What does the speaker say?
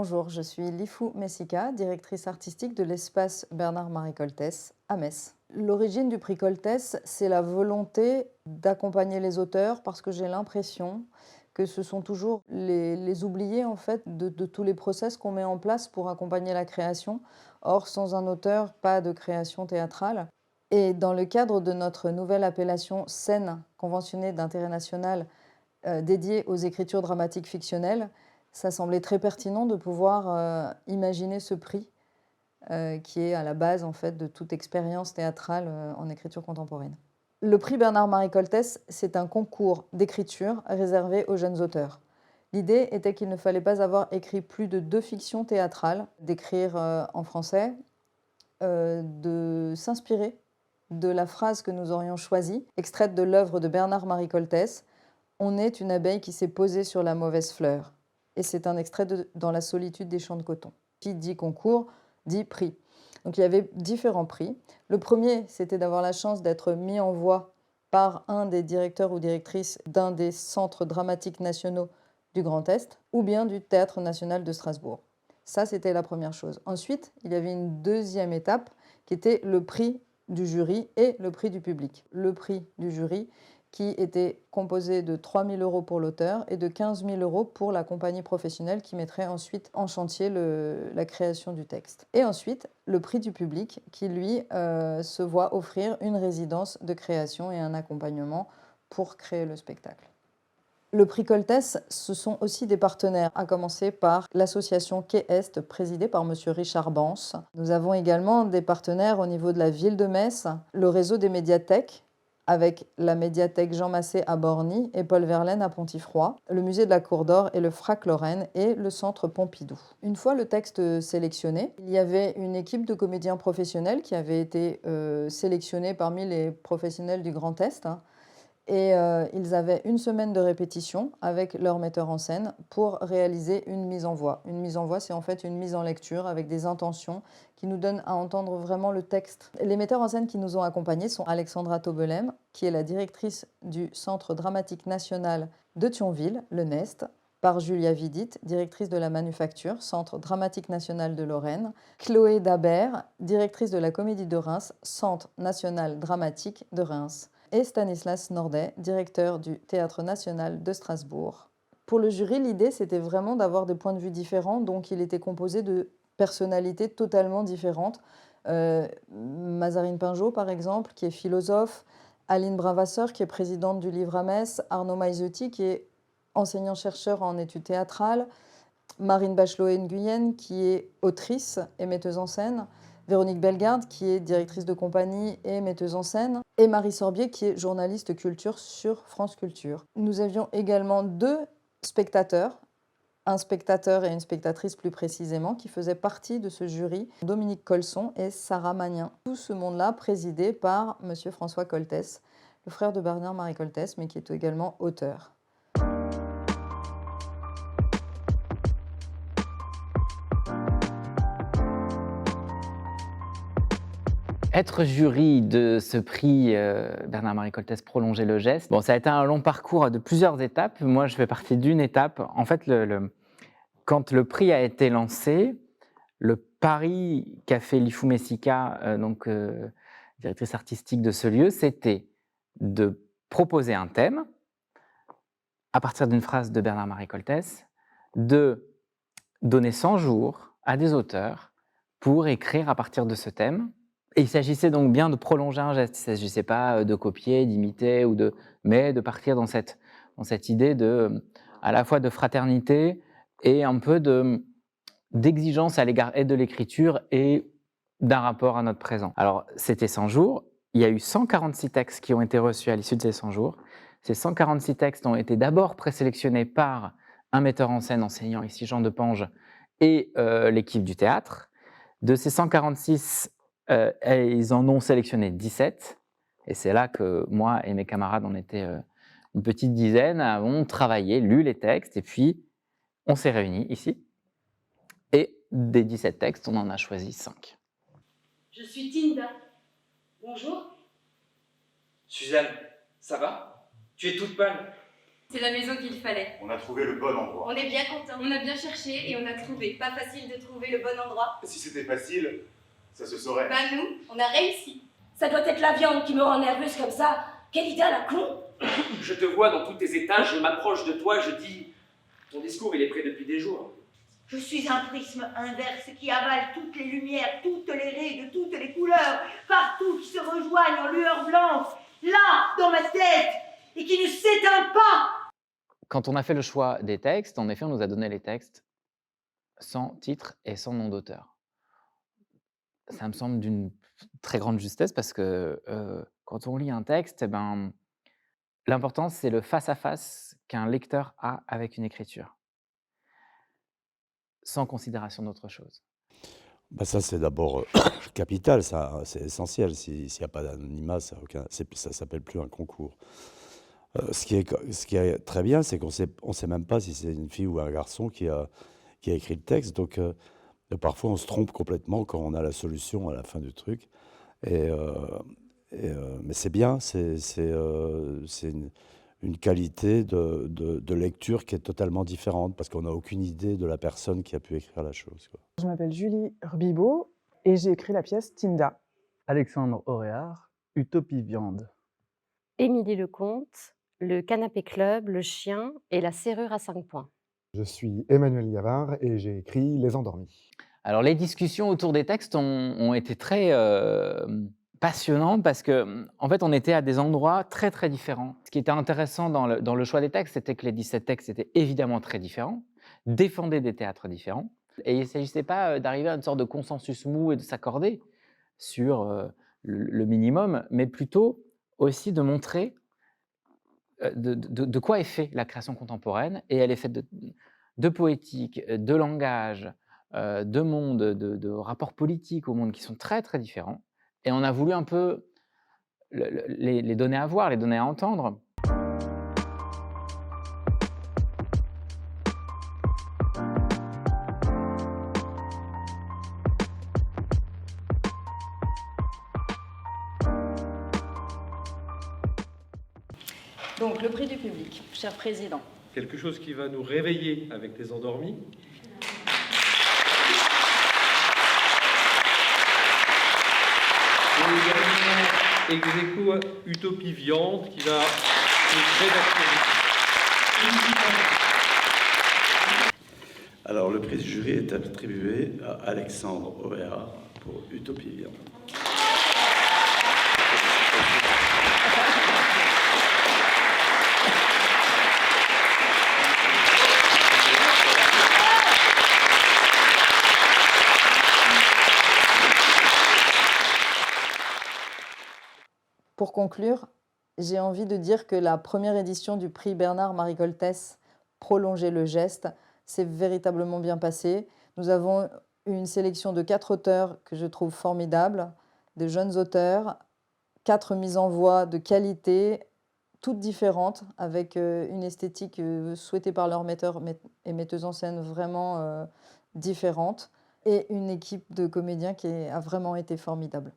Bonjour, je suis Lifou Messika, directrice artistique de l'espace Bernard-Marie Coltès à Metz. L'origine du prix Coltès, c'est la volonté d'accompagner les auteurs parce que j'ai l'impression que ce sont toujours les oubliés en fait, de tous les process qu'on met en place pour accompagner la création. Or, sans un auteur, pas de création théâtrale. Et dans le cadre de notre nouvelle appellation scène conventionnée d'intérêt national dédiée aux écritures dramatiques fictionnelles, ça semblait très pertinent de pouvoir imaginer ce prix qui est à la base en fait, de toute expérience théâtrale en écriture contemporaine. Le prix Bernard-Marie Coltès, c'est un concours d'écriture réservé aux jeunes auteurs. L'idée était qu'il ne fallait pas avoir écrit plus de 2 fictions théâtrales, d'écrire en français, de s'inspirer de la phrase que nous aurions choisie, extraite de l'œuvre de Bernard-Marie Coltès, « On est une abeille qui s'est posée sur la mauvaise fleur ». Et c'est un extrait de Dans la solitude des champs de coton. Qui dit concours, dit prix. Donc il y avait différents prix. Le premier, c'était d'avoir la chance d'être mis en voix par un des directeurs ou directrices d'un des centres dramatiques nationaux du Grand Est, ou bien du Théâtre national de Strasbourg. Ça, c'était la première chose. Ensuite, il y avait une deuxième étape qui était le prix du jury et le prix du public. Le prix du jury qui était composé de 3 000 € pour l'auteur et de 15 000 € pour la compagnie professionnelle qui mettrait ensuite en chantier la création du texte. Et ensuite, le prix du public qui, lui, se voit offrir une résidence de création et un accompagnement pour créer le spectacle. Le prix Coltès, ce sont aussi des partenaires, à commencer par l'association Quai Est, présidée par M. Richard Bance. Nous avons également des partenaires au niveau de la ville de Metz, le réseau des médiathèques, avec la médiathèque Jean Massé à Borny et Paul Verlaine à Pontifroy, le musée de la Cour d'Or et le FRAC Lorraine et le centre Pompidou. Une fois le texte sélectionné, il y avait une équipe de comédiens professionnels qui avait été sélectionnée parmi les professionnels du Grand Est. Et ils avaient une semaine de répétition avec leur metteur en scène pour réaliser une mise en voix. Une mise en voix, c'est en fait une mise en lecture avec des intentions qui nous donnent à entendre vraiment le texte. Les metteurs en scène qui nous ont accompagnés sont Alexandra Taubelem, qui est la directrice du Centre dramatique national de Thionville, le NEST, par Julia Vidit, directrice de la Manufacture, Centre dramatique national de Lorraine, Chloé Dabert, directrice de la Comédie de Reims, Centre national dramatique de Reims, et Stanislas Nordet, directeur du Théâtre national de Strasbourg. Pour le jury, l'idée, c'était vraiment d'avoir des points de vue différents, donc il était composé de personnalités totalement différentes. Mazarine Pinjot, par exemple, qui est philosophe, Aline Bravasseur, qui est présidente du Livre à Metz, Arnaud Maizotti, qui est enseignant-chercheur en études théâtrales, Marine Bachelot-Nguyen, qui est autrice et metteuse en scène, Véronique Bellegarde, qui est directrice de compagnie et metteuse en scène, et Marie Sorbier, qui est journaliste culture sur France Culture. Nous avions également 2 spectateurs, un spectateur et une spectatrice plus précisément, qui faisaient partie de ce jury, Dominique Colson et Sarah Magnin. Tout ce monde-là présidé par M. François Coltès, le frère de Bernard-Marie Coltès, mais qui est également auteur. Être jury de ce prix Bernard-Marie Coltès Prolonger le geste, bon, ça a été un long parcours de plusieurs étapes. Moi, je fais partie d'une étape. En fait, quand le prix a été lancé, le pari qu'a fait Lifou Messika, directrice artistique de ce lieu, c'était de proposer un thème à partir d'une phrase de Bernard-Marie Coltès, de donner 100 jours à des auteurs pour écrire à partir de ce thème. Et il s'agissait donc bien de prolonger un geste. Il ne s'agissait pas de copier, d'imiter, mais de partir dans cette idée à la fois de fraternité et un peu d'exigence à l'égard et de l'écriture et d'un rapport à notre présent. Alors, c'était 100 jours. Il y a eu 146 textes qui ont été reçus à l'issue de ces 100 jours. Ces 146 textes ont été d'abord présélectionnés par un metteur en scène enseignant, ici Jean Depange, et l'équipe du théâtre. De ces 146, ils en ont sélectionné 17. Et c'est là que moi et mes camarades, on était une petite dizaine, avons travaillé, lu les textes, et puis on s'est réunis ici. Et des 17 textes, on en a choisi 5. Je suis Tinda. Bonjour. Suzanne, ça va? Tu es toute pâle. C'est la maison qu'il fallait. On a trouvé le bon endroit. On est bien content. On a bien cherché et on a trouvé. Pas facile de trouver le bon endroit. Si c'était facile, ça se saurait. Bah nous, on a réussi. Ça doit être la viande qui me rend nerveuse comme ça. Quelle idée à la con! Je te vois dans tous tes états, je m'approche de toi, je dis ton discours il est prêt depuis des jours. Je suis un prisme inverse qui avale toutes les lumières, toutes les raies de toutes les couleurs, partout qui se rejoignent en lueur blanche, là, dans ma tête, et qui ne s'éteint pas. Quand on a fait le choix des textes, en effet, on nous a donné les textes sans titre et sans nom d'auteur. Ça me semble d'une très grande justesse parce que quand on lit un texte, l'important, c'est le face-à-face qu'un lecteur a avec une écriture, sans considération d'autre chose. Ça, c'est d'abord capital, ça, c'est essentiel. S'il n'y a pas d'anonymat, ça ne s'appelle plus un concours. Ce qui est très bien, c'est qu'on ne sait même pas si c'est une fille ou un garçon qui a écrit le texte. Donc, parfois, on se trompe complètement quand on a la solution à la fin du truc. Mais c'est bien, c'est une qualité de lecture qui est totalement différente parce qu'on n'a aucune idée de la personne qui a pu écrire la chose, quoi. Je m'appelle Julie Rbibo et j'ai écrit la pièce Tinda. Alexandre Auréard, Utopie Viande. Émilie Lecomte, Le Canapé Club, Le Chien et La Serrure à 5 points. Je suis Emmanuel Yavard et j'ai écrit Les Endormis. Alors, les discussions autour des textes ont été très passionnantes parce que, en fait, on était à des endroits très, très différents. Ce qui était intéressant dans le choix des textes, c'était que les 17 textes étaient évidemment très différents, défendaient des théâtres différents. Et il ne s'agissait pas d'arriver à une sorte de consensus mou et de s'accorder sur le minimum, mais plutôt aussi de montrer de quoi est faite la création contemporaine. Et elle est faite de poétique, de langage, de monde, de rapports politiques au monde qui sont très, très différents. Et on a voulu un peu les donner à voir, les donner à entendre. Donc, le prix du public, cher président. Quelque chose qui va nous réveiller avec Les Endormis. Et également, ex aequo, Utopie Viande, qui va nous très d'actualité. Alors, le prix du jury est attribué à Alexandre Auréard pour Utopie Viande. Pour conclure, j'ai envie de dire que la première édition du prix Bernard-Marie Coltès, Prolonger le geste, s'est véritablement bien passée. Nous avons une sélection de 4 auteurs que je trouve formidables, de jeunes auteurs, 4 mises en voix de qualité, toutes différentes, avec une esthétique souhaitée par leurs metteurs et metteuses en scène vraiment différente, et une équipe de comédiens qui a vraiment été formidable.